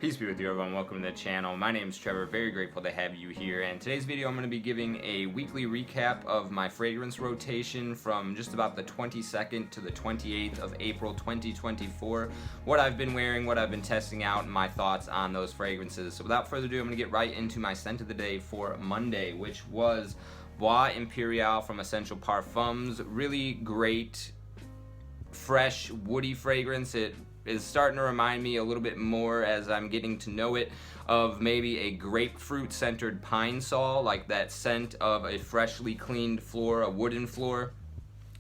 Peace be with you, everyone. Welcome to the channel. My name is Trevor. Very grateful to have you here. And today's video, I'm going to be giving a weekly recap of my fragrance rotation from just about the 22nd to the 28th of April 2024. What I've been wearing, what I've been testing out, and my thoughts on those fragrances. So without further ado, I'm going to get right into my scent of the day for Monday, which was Bois Imperial from Essential Parfums. Really great, fresh, woody fragrance. It is starting to remind me a little bit more as I'm getting to know it of maybe a grapefruit scented pine sol, like that scent of a freshly cleaned floor, a wooden floor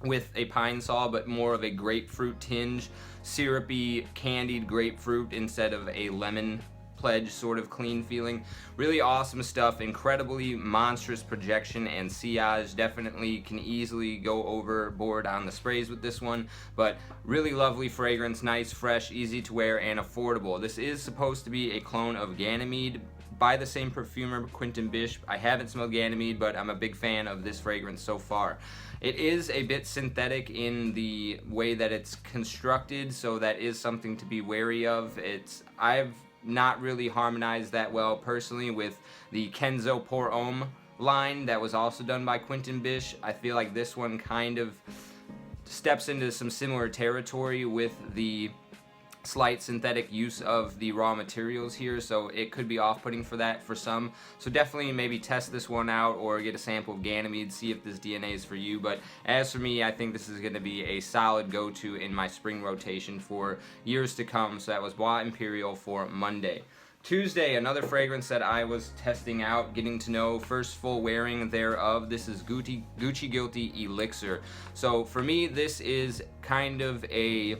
with a pine sol, but more of a grapefruit tinge, syrupy candied grapefruit instead of a lemon pledge sort of clean feeling. Really awesome stuff, incredibly monstrous projection and sillage. Definitely can easily go overboard on the sprays with this one, but really lovely fragrance, nice, fresh, easy to wear, and affordable. This is supposed to be a clone of Ganymede by the same perfumer, Quentin Bisch. I haven't smelled Ganymede, but I'm a big fan of this fragrance so far. It is a bit synthetic in the way that it's constructed, so that is something to be wary of. I've not really harmonized that well personally with the Kenzo Pour Homme line that was also done by Quentin Bisch. I feel like this one kind of steps into some similar territory with the slight synthetic use of the raw materials here, so it could be off-putting for that for some. So definitely maybe test this one out or get a sample of Ganymede, see if this DNA is for you. But as for me, I think this is going to be a solid go-to in my spring rotation for years to come. So that was Bois Imperial for Monday. Tuesday, another fragrance that I was testing out, getting to know, first full wearing thereof. This is Gucci Guilty Elixir. So for me, this is kind of a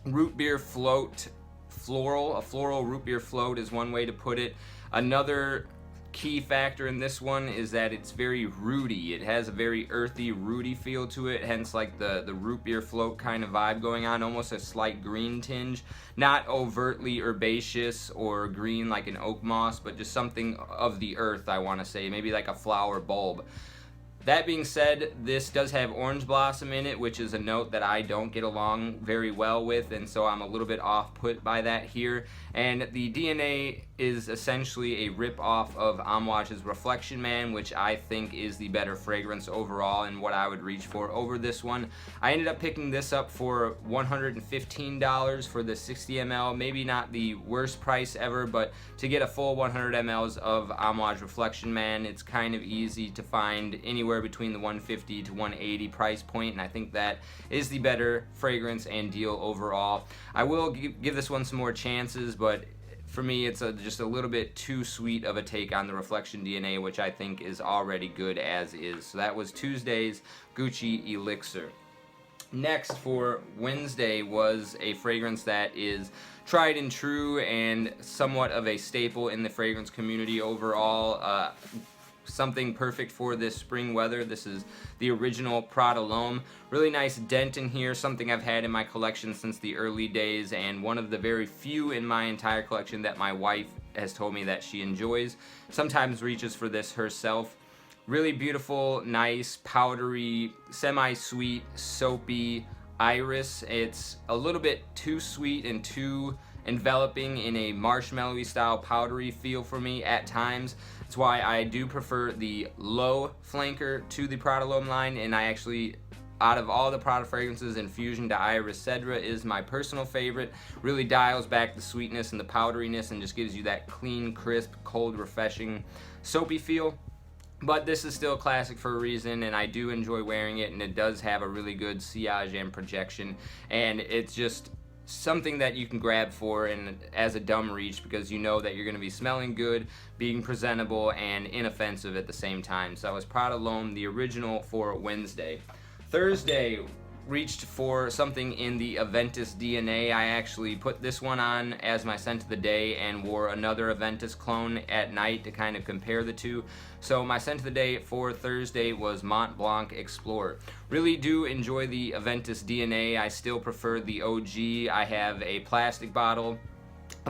root beer float, a floral root beer float is one way to put it. Another key factor in this one is that it's very rooty. It has a very earthy, rooty feel to it, hence like the root beer float kind of vibe going on, almost a slight green tinge. Not overtly herbaceous or green like an oak moss, but just something of the earth, I want to say, maybe like a flower bulb. That being said, this does have orange blossom in it, which is a note that I don't get along very well with, and so I'm a little bit off-put by that here. And the DNA is essentially a rip-off of Amouage's Reflection Man, which I think is the better fragrance overall and what I would reach for over this one. I ended up picking this up for $115 for the 60 ml. Maybe not the worst price ever, but to get a full 100 mLs of Amouage Reflection Man, it's kind of easy to find anywhere between the 150 to 180 price point, and I think that is the better fragrance and deal overall. I will give this one some more chances, but for me it's just a little bit too sweet of a take on the Reflection DNA, which I think is already good as is. So that was Tuesday's Gucci Elixir. Next for Wednesday was a fragrance that is tried and true and somewhat of a staple in the fragrance community overall. Something perfect for this spring weather. This is the original Prada L'Homme. Really nice dent in here, something I've had in my collection since the early days, and one of the very few in my entire collection that my wife has told me that she enjoys. Sometimes reaches for this herself. Really beautiful, nice, powdery, semi-sweet, soapy iris. It's a little bit too sweet and too enveloping in a marshmallowy style powdery feel for me at times. That's why I do prefer the low flanker to the Prada L'Homme line, and I actually, out of all the Prada fragrances, Infusion de Iris Cedra is my personal favorite. Really dials back the sweetness and the powderiness and just gives you that clean, crisp, cold, refreshing, soapy feel. But this is still a classic for a reason, and I do enjoy wearing it, and it does have a really good sillage and projection, and it's just something that you can grab for and as a dumb reach, because you know that you're going to be smelling good, being presentable, and inoffensive at the same time. So that was Prada L'Homme, the original, for Wednesday. Thursday, reached for something in the Aventus DNA. I actually put this one on as my scent of the day and wore another Aventus clone at night to kind of compare the two. So my scent of the day for Thursday was Mont Blanc Explorer. Really do enjoy the Aventus DNA. I still prefer the OG. I have a plastic bottle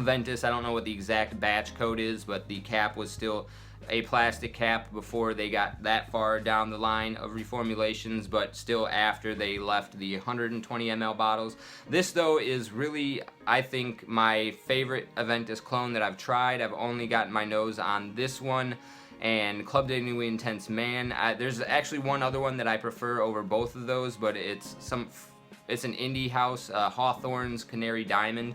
Aventus. I don't know what the exact batch code is, but the cap was still a plastic cap before they got that far down the line of reformulations, but still after they left the 120 ml bottles. This though is really, I think, my favorite Aventus clone that I've tried. I've only gotten my nose on this one and Club de Nuit Intense Man. There's actually one other one that I prefer over both of those, but it's an indie house, Hawthorne's Canary Diamond.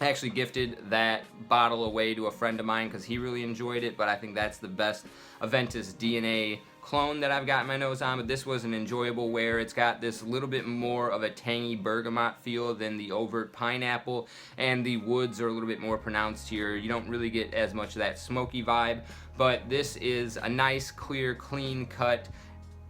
I actually gifted that bottle away to a friend of mine because he really enjoyed it, but I think that's the best Aventus DNA clone that I've got my nose on. But this was an enjoyable wear. It's got this little bit more of a tangy bergamot feel than the overt pineapple, and the woods are a little bit more pronounced here. You don't really get as much of that smoky vibe, but this is a nice, clear, clean cut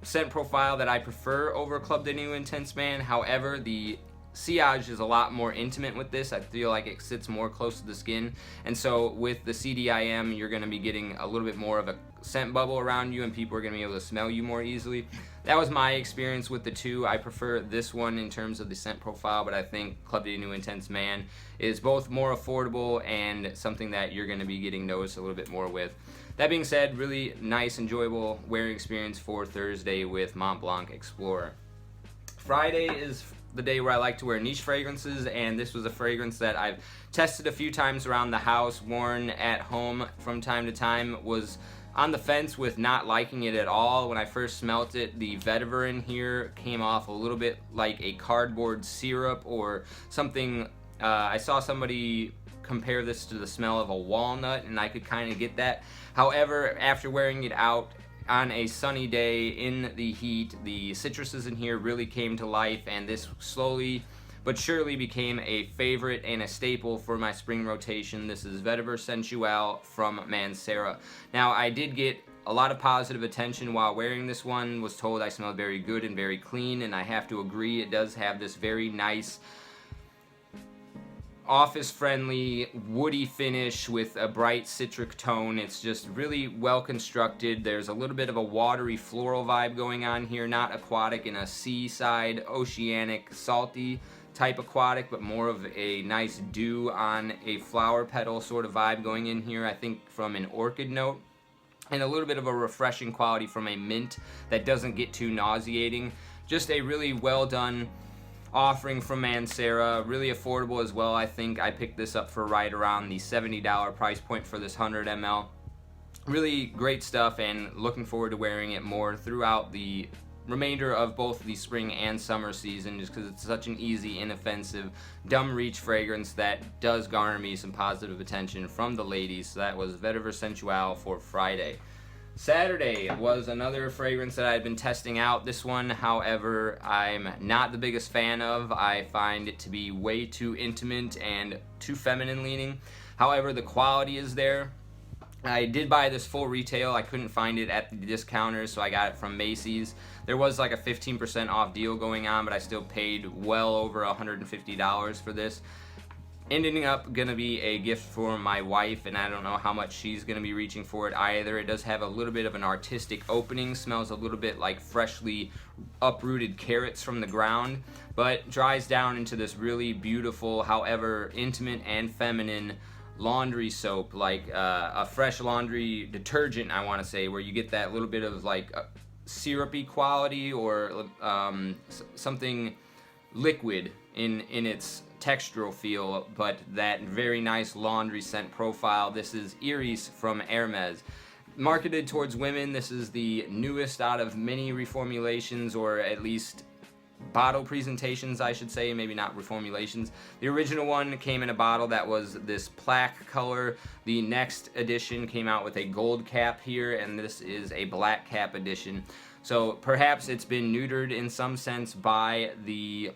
scent profile that I prefer over Club de Nuit Intense Man. However, the sillage is a lot more intimate with this. I feel like it sits more close to the skin, and so with the CDIM you're going to be getting a little bit more of a scent bubble around you, and people are going to be able to smell you more easily. That was my experience with the two. I prefer this one in terms of the scent profile, but I think Club de Nuit Intense Man is both more affordable and something that you're going to be getting noticed a little bit more with. That being said, really nice, enjoyable wearing experience for Thursday with Mont Blanc Explorer. Friday is the day where I like to wear niche fragrances, and this was a fragrance that I've tested a few times around the house, worn at home from time to time. Was on the fence with not liking it at all. When I first smelt it, the vetiver in here came off a little bit like a cardboard syrup or something. I saw somebody compare this to the smell of a walnut, and I could kind of get that. However, after wearing it out on a sunny day in the heat, the citruses in here really came to life, and this slowly but surely became a favorite and a staple for my spring rotation. This is Vetiver Sensuel from Mancera. Now, I did get a lot of positive attention while wearing this one, was told I smelled very good and very clean, and I have to agree, it does have this very nice office-friendly, woody finish with a bright citric tone. It's just really well constructed. There's a little bit of a watery floral vibe going on here, not aquatic in a seaside, oceanic, salty type aquatic, but more of a nice dew on a flower petal sort of vibe going in here, I think from an orchid note, and a little bit of a refreshing quality from a mint that doesn't get too nauseating. Just a really well done offering from Mancera, really affordable as well. I think I picked this up for right around the $70 price point for this 100 ml. Really great stuff, and looking forward to wearing it more throughout the remainder of both the spring and summer season, just because it's such an easy, inoffensive, dumb reach fragrance that does garner me some positive attention from the ladies. So that was Vetiver Sensuel for Friday. Saturday was another fragrance that I had been testing out. This one, however, I'm not the biggest fan of. I find it to be way too intimate and too feminine leaning. However, the quality is there. I did buy this full retail. I couldn't find it at the discounters, so I got it from Macy's. There was like a 15% off deal going on, but I still paid well over $150 for this. Ending up gonna be a gift for my wife, and I don't know how much she's gonna be reaching for it either. It does have a little bit of an artistic opening, smells a little bit like freshly uprooted carrots from the ground, but dries down into this really beautiful, however intimate and feminine laundry soap, like a fresh laundry detergent, I want to say, where you get that little bit of like syrupy quality or something liquid in its textural feel, but that very nice laundry scent profile. This is Hiris from Hermes. Marketed towards women, this is the newest out of many reformulations, or at least bottle presentations, I should say, maybe not reformulations. The original one came in a bottle that was this plaque color. The next edition came out with a gold cap here, and this is a black cap edition. So perhaps it's been neutered in some sense by the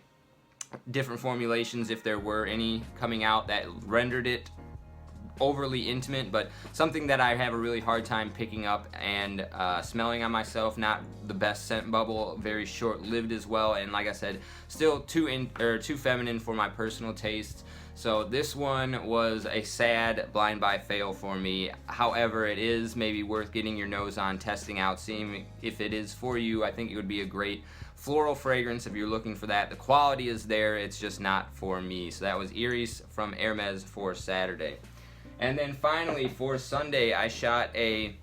different formulations, if there were any coming out, that rendered it overly intimate, but something that I have a really hard time picking up and smelling on myself. Not the best scent bubble, very short-lived as well, and like I said, still too feminine for my personal taste. So this one was a sad blind buy fail for me. However, it is maybe worth getting your nose on, testing out, seeing if it is for you. I think it would be a great floral fragrance if you're looking for that. The quality is there, it's just not for me. So that was Hiris from Hermes for Saturday. And then finally for Sunday, I shot a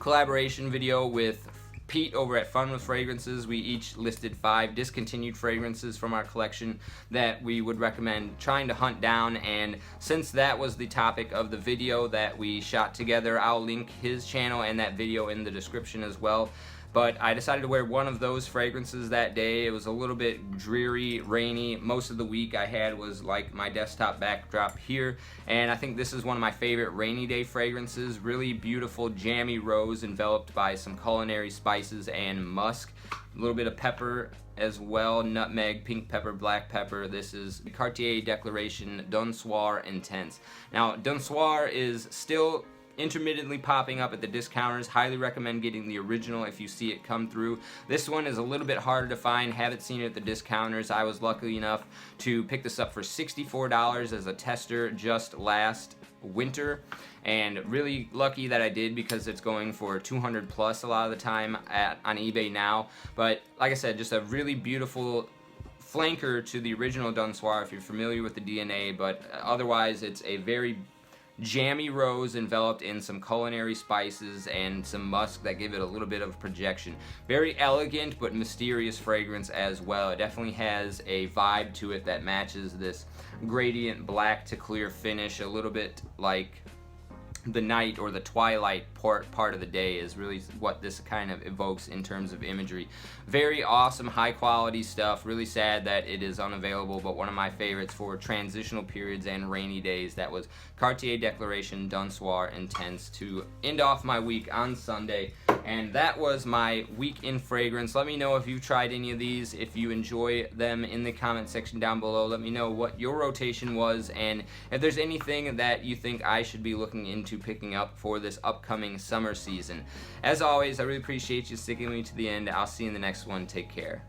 collaboration video with Pete over at Fun with Fragrances. We each listed 5 discontinued fragrances from our collection that we would recommend trying to hunt down, and since that was the topic of the video that we shot together, I'll link his channel and that video in the description as well. But I decided to wear one of those fragrances that day. It was a little bit dreary, rainy. Most of the week I had was like my desktop backdrop here, and I think this is one of my favorite rainy day fragrances. Really beautiful jammy rose enveloped by some culinary spices and musk. A little bit of pepper as well, nutmeg, pink pepper, black pepper. This is Cartier Declaration D'un Soir Intense. Now, D'un Soir is still intermittently popping up at the discounters. Highly recommend getting the original if you see it come through. This one is a little bit harder to find. Haven't seen it at the discounters. I was lucky enough to pick this up for $64 as a tester just last winter, and really lucky that I did because it's going for 200 plus a lot of the time on eBay now. But like I said, just a really beautiful flanker to the original D'un Soir if you're familiar with the DNA, but otherwise it's a very jammy rose enveloped in some culinary spices and some musk that give it a little bit of projection. Very elegant but mysterious fragrance as well. It definitely has a vibe to it that matches this gradient black to clear finish, a little bit like the night or the twilight part of the day is really what this kind of evokes in terms of imagery. Very awesome, high quality stuff. Really sad that it is unavailable, but one of my favorites for transitional periods and rainy days. That was Cartier Declaration D'un Soir Intense to end off my week on Sunday. And that was my week in fragrance. Let me know if you've tried any of these, if you enjoy them in the comment section down below. Let me know what your rotation was, and if there's anything that you think I should be looking into picking up for this upcoming summer season. As always, I really appreciate you sticking with me to the end. I'll see you in the next one. Take care.